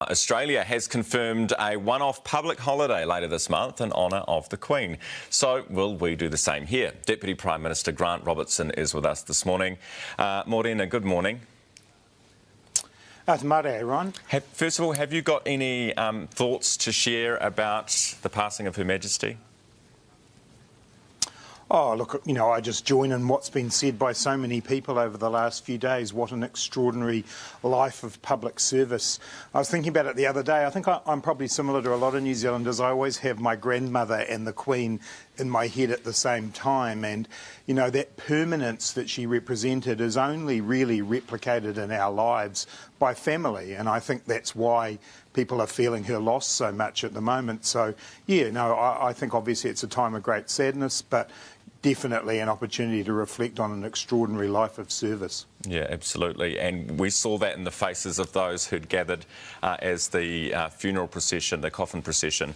Australia has confirmed a one-off public holiday later this month in honour of the Queen. So will we do the same here? Deputy Prime Minister Grant Robertson is with us this morning. Morena, good morning. Ron. First of all, have you got any thoughts to share about the passing of Her Majesty? Oh, look, I just join in what's been said by so many people over the last few days. What an extraordinary life of public service. I was thinking about it the other day. I think I'm probably similar to a lot of New Zealanders. I always have my grandmother and the Queen in my head at the same time. And, that permanence that she represented is only really replicated in our lives by family. And I think that's why people are feeling her loss so much at the moment. So, I think obviously it's a time of great sadness, but definitely an opportunity to reflect on an extraordinary life of service. Yeah, absolutely. And we saw that in the faces of those who'd gathered as the funeral procession, the coffin procession,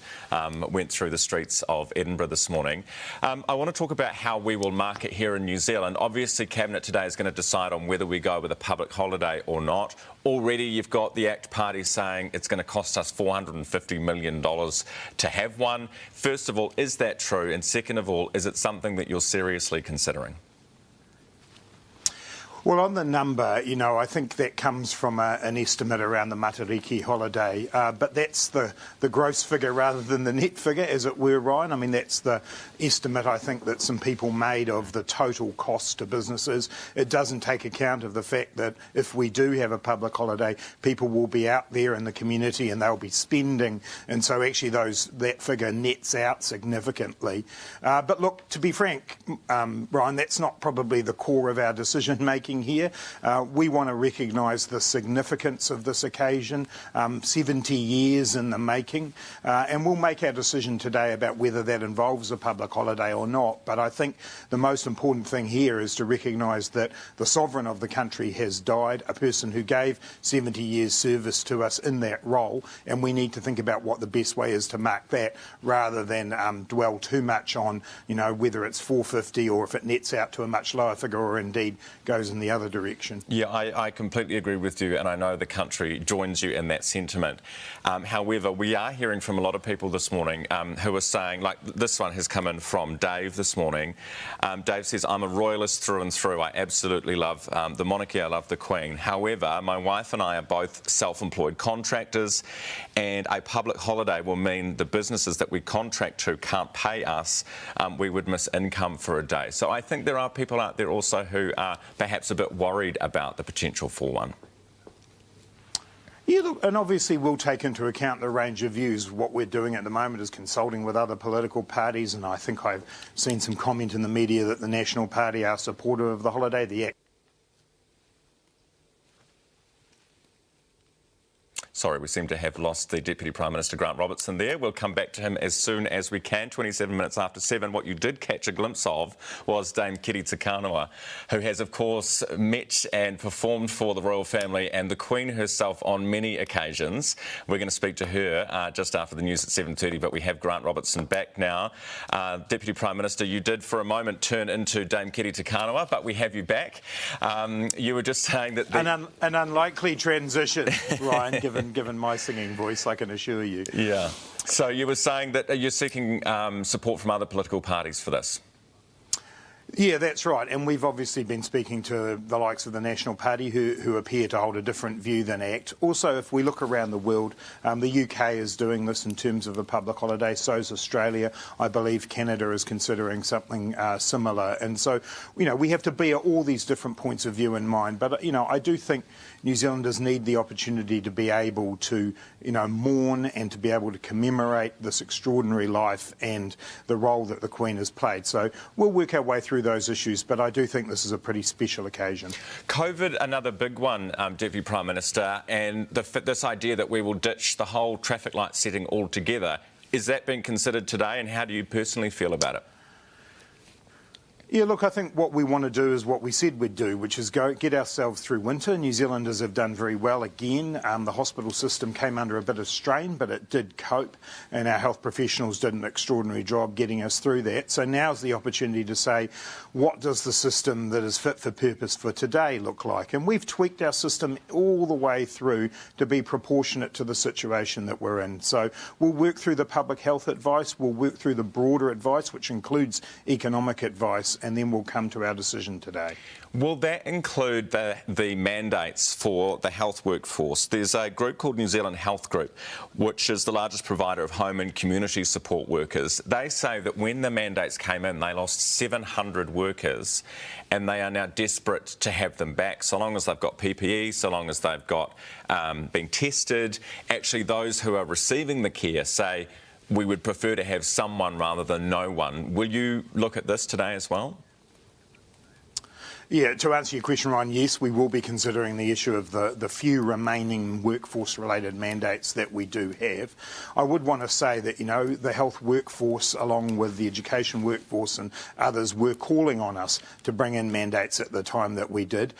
went through the streets of Edinburgh this morning. I want to talk about how we will mark it here in New Zealand. Obviously, Cabinet today is going to decide on whether we go with a public holiday or not. Already you've got the ACT Party saying it's going to cost us $450 million to have one. First of all, is that true? And second of all, is it something that you're seriously considering? Well, on the number, I think that comes from an estimate around the Matariki holiday, but that's the gross figure rather than the net figure, as it were, Ryan. I mean, that's the estimate, I think, that some people made of the total cost to businesses. It doesn't take account of the fact that if we do have a public holiday, people will be out there in the community and they'll be spending, and so actually that figure nets out significantly. But look, to be frank, Ryan, that's not probably the core of our decision-making here. We want to recognise the significance of this occasion, 70 years in the making, and we'll make our decision today about whether that involves a public holiday or not. But I think the most important thing here is to recognise that the sovereign of the country has died, a person who gave 70 years service to us in that role, and we need to think about what the best way is to mark that rather than dwell too much on, whether it's 450 or if it nets out to a much lower figure or indeed goes in the other direction. Yeah, I completely agree with you, and I know the country joins you in that sentiment. However, we are hearing from a lot of people this morning who are saying, like this one has come in from Dave this morning. Dave says, I'm a royalist through and through. I absolutely love the monarchy. I love the Queen. However, my wife and I are both self-employed contractors, and a public holiday will mean the businesses that we contract to can't pay us. We would miss income for a day. So I think there are people out there also who are perhaps a bit worried about the potential for one. Yeah, look, and obviously we'll take into account the range of views. What we're doing at the moment is consulting with other political parties, and I think I've seen some comment in the media that the National Party are supportive of the holiday. The ACT. Sorry, we seem to have lost the Deputy Prime Minister Grant Robertson there. We'll come back to him as soon as we can, 27 minutes after 7. What you did catch a glimpse of was Dame Kiri Te Kanawa, who has, of course, met and performed for the royal family and the Queen herself on many occasions. We're going to speak to her just after the news at 7:30, but we have Grant Robertson back now. Deputy Prime Minister, you did for a moment turn into Dame Kiri Te Kanawa, but we have you back. You were just saying that... An unlikely transition, Ryan, given my singing voice, I can assure you. Yeah. So you were saying that you're seeking support from other political parties for this? Yeah, that's right. And we've obviously been speaking to the likes of the National Party who appear to hold a different view than ACT. Also, if we look around the world, the UK is doing this in terms of a public holiday. So is Australia. I believe Canada is considering something similar. And so, we have to bear all these different points of view in mind. But, I do think New Zealanders need the opportunity to be able to, mourn and to be able to commemorate this extraordinary life and the role that the Queen has played. So we'll work our way through those issues, but I do think this is a pretty special occasion. COVID, another big one, Deputy Prime Minister, and this idea that we will ditch the whole traffic light setting altogether. Is that being considered today, and how do you personally feel about it? Yeah, look, I think what we want to do is what we said we'd do, which is get ourselves through winter. New Zealanders have done very well again. The hospital system came under a bit of strain, but it did cope, and our health professionals did an extraordinary job getting us through that. So now's the opportunity to say, what does the system that is fit for purpose for today look like? And we've tweaked our system all the way through to be proportionate to the situation that we're in. So we'll work through the public health advice, we'll work through the broader advice, which includes economic advice, and then we'll come to our decision today. Will that include the mandates for the health workforce? There's a group called New Zealand Health Group, which is the largest provider of home and community support workers. They say that when the mandates came in, they lost 700 workers, and they are now desperate to have them back, so long as they've got PPE, so long as they've got been tested. Actually, those who are receiving the care say, we would prefer to have someone rather than no one. Will you look at this today as well? Yeah, to answer your question, Ryan, yes, we will be considering the issue of the few remaining workforce-related mandates that we do have. I would want to say that, you know, the health workforce, along with the education workforce and others, were calling on us to bring in mandates at the time that we did.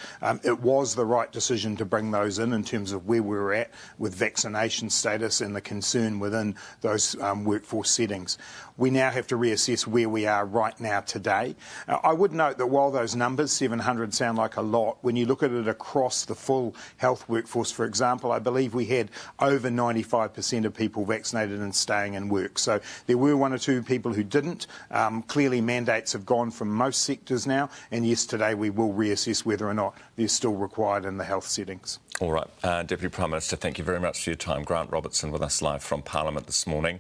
It was the right decision to bring those in terms of where we were at with vaccination status and the concern within those workforce settings. We now have to reassess where we are right now today. I would note that while those numbers, 700, sound like a lot, when you look at it across the full health workforce, for example, I believe we had over 95% of people vaccinated and staying in work. So there were one or two people who didn't. Clearly mandates have gone from most sectors now, and yes, today we will reassess whether or not they're still required in the health settings. All right. Deputy Prime Minister, thank you very much for your time. Grant Robertson with us live from Parliament this morning.